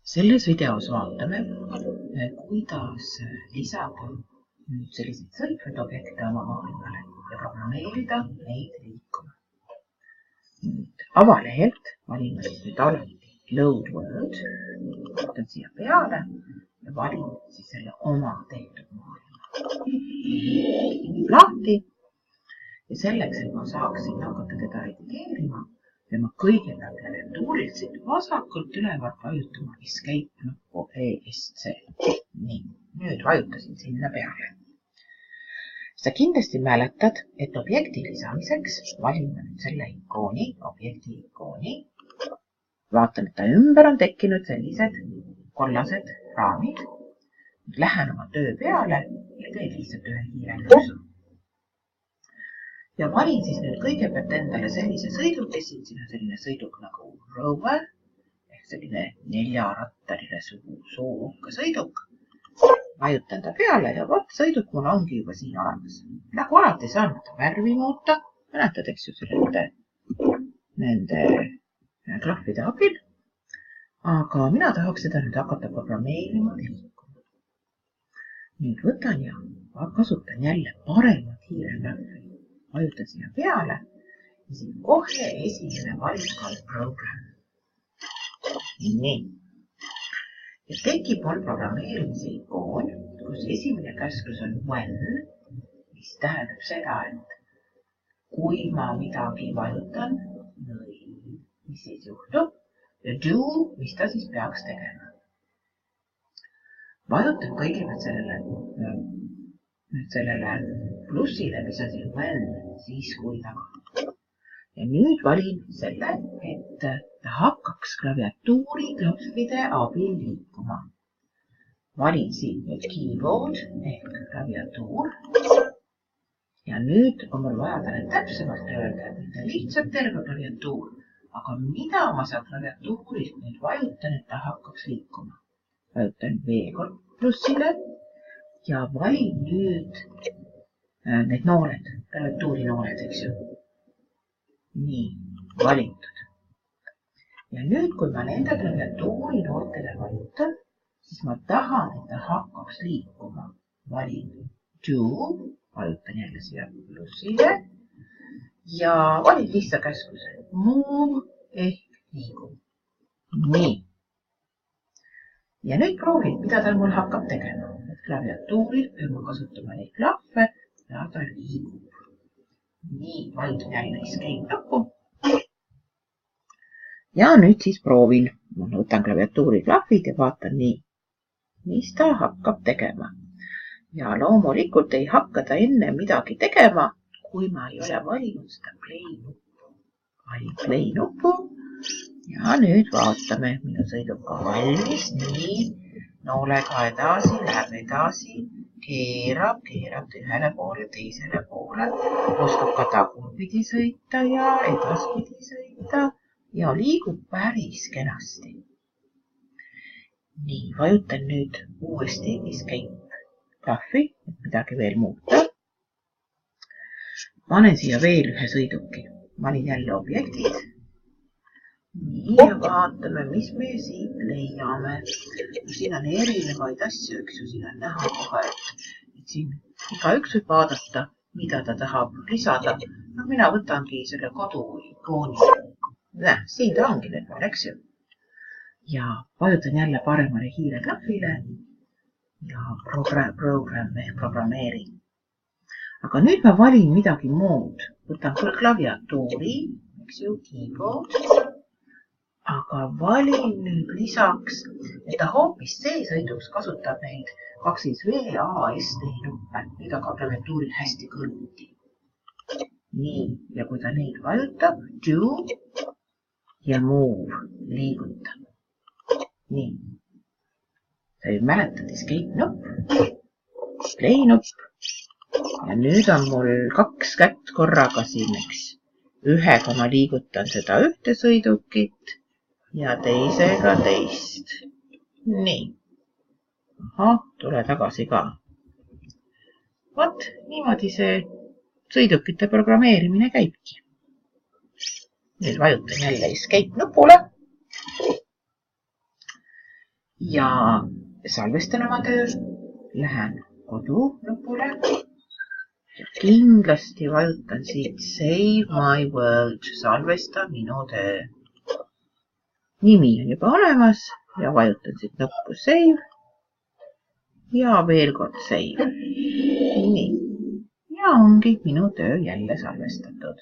Selles videos vaatame, kuidas lisada selliseid sõitvaid objekte oma maailmale ja programmeerida neid liikuma. Avalehelt valime siis nüüd alati Load World, võtan siia peale ja valin siis selle oma tehtud maailma. Lahti ja selleks, et ma saaksin hakata teda redigeerima, ja ma kõigepealt klaviatuurilt siit vasakult ülevalt vajutama Escape nuppu ESC. Nii, nüüd vajutasin sinna peale. Sa kindlasti mäletad, et objekti lisamiseks valime nüüd selle ikooni, objekti ikooni. Vaatan, et ta ümber on tekkinud sellised kollased raamid. Lähen oma töö peale ja teen lihtsalt ühe kiire nupsu. Ja valin siis nüüd kõigepealt endale sellise sõiduki, siin on selline sõiduk nagu Rover, ehk selline 4-rattaline suuka sõiduk. Vajutan ta peale ja vot sõiduk mul ongi juba siin olemas. Nagu alati saan ta värvi muuta, mäletad, eks ju, nende klahvide abil. Aga mina tahaks seda nüüd hakata programmeerima liikuma. Nüüd võtan ja kasutan jälle paremat hiireklahvi. Vajutan siia peale ja siin kohe esimene valik on program. Nii. Ja tekib mul programmeerimise ikoon, kus esimene käsklus on when, mis tähendab seda, et kui ma midagi vajutan, mis siis juhtub, ja do, mis ta siis peaks tegema. Vajutan kõigepealt sellele plussile, mis on siin when, siis kui taga. Ja nüüd valin selle, et ta hakkaks klaviatuuri klahvide abil liikuma. Valin siin nüüd keyboard ehk klaviatuur. Ja nüüd on mul vaja talle täpsemalt öelda, et ta lihtsalt terve klaviatuur. Aga mida ma seal klaviatuurist nüüd vajutan, et ta hakkaks liikuma? Vajutan V plussile ja valin nüüd need nooled, klaviatuuri nooled, eks ju. Nii, valitud. Ja nüüd, kui ma nende klaviatuuri nooltele vajutan, siis ma tahan, et ta hakkaks liikuma. Valin do, vajutan jälle siia plussile ja valin lihtsa käskluse move ehk liigu. Nii. Ja nüüd proovin, mida ta mul hakkab tegema. Et klaviatuuril pean ma kasutama neid klahve ja ta liigub. Nii, vajutan jälle escape nuppu. Ja nüüd siis proovin. Ma võtan klaviatuuri klahvid ja vaatan nii, mis ta hakkab tegema. Ja loomulikult ei hakka ta enne midagi tegema, kui ma ei ole valinud seda play nuppu. Valin play nuppu ja nüüd vaatame, minu sõiduk on valmis. Nii, noolega edasi, läheb edasi. Keerab ühele poole, teisele poole, oskab ka tagurpidi sõita ja edaspidi sõita ja liigub päris kenasti. Nii, vajutan nüüd uuesti escape klahvi, et midagi veel muuta. Panen siia veel ühe sõiduki. Valin jälle objektid. Nii, ja vaatame, mis me siit leiame. Siin on erinevaid asju, eks ju, siin on näha kohe, et siin igaüks võib vaadata, mida ta tahab lisada. No, mina võtangi selle kodu ikooni. Siin ta ongi nüüd veel, eks ju. Ja vajutan jälle paremale hiireklahvile ja program ehk programmeeri. Aga nüüd ma valin midagi muud. Võtan klaviatuuri, eks ju, keyboard. Aga valin nüüd lisaks, et ta hoopis see sõiduks kasutab neid 2VASD nuppe, mida ka klaviatuuril hästi kõrvuti. Nii, ja kui ta neid vajutab, do ja move, liigutab. Nii, sa ju mäletad escape nupp, play nupp ja nüüd on mul 2 kätt korraga siin, eks. Ühega ma liigutan seda ühte sõidukit ja teisega teist. Nii. Aha, tule tagasi ka. Vot, niimoodi see sõidukite programmeerimine käibki. Nüüd vajutan jälle escape nupule. ja salvestan oma töö, lähen kodu nupule ja kindlasti vajutan siit Save my world, salvesta minu töö. Nimi on juba olemas ja vajutan siit nuppu Save ja veel kord Save. Nii. Ja ongi minu töö jälle salvestatud.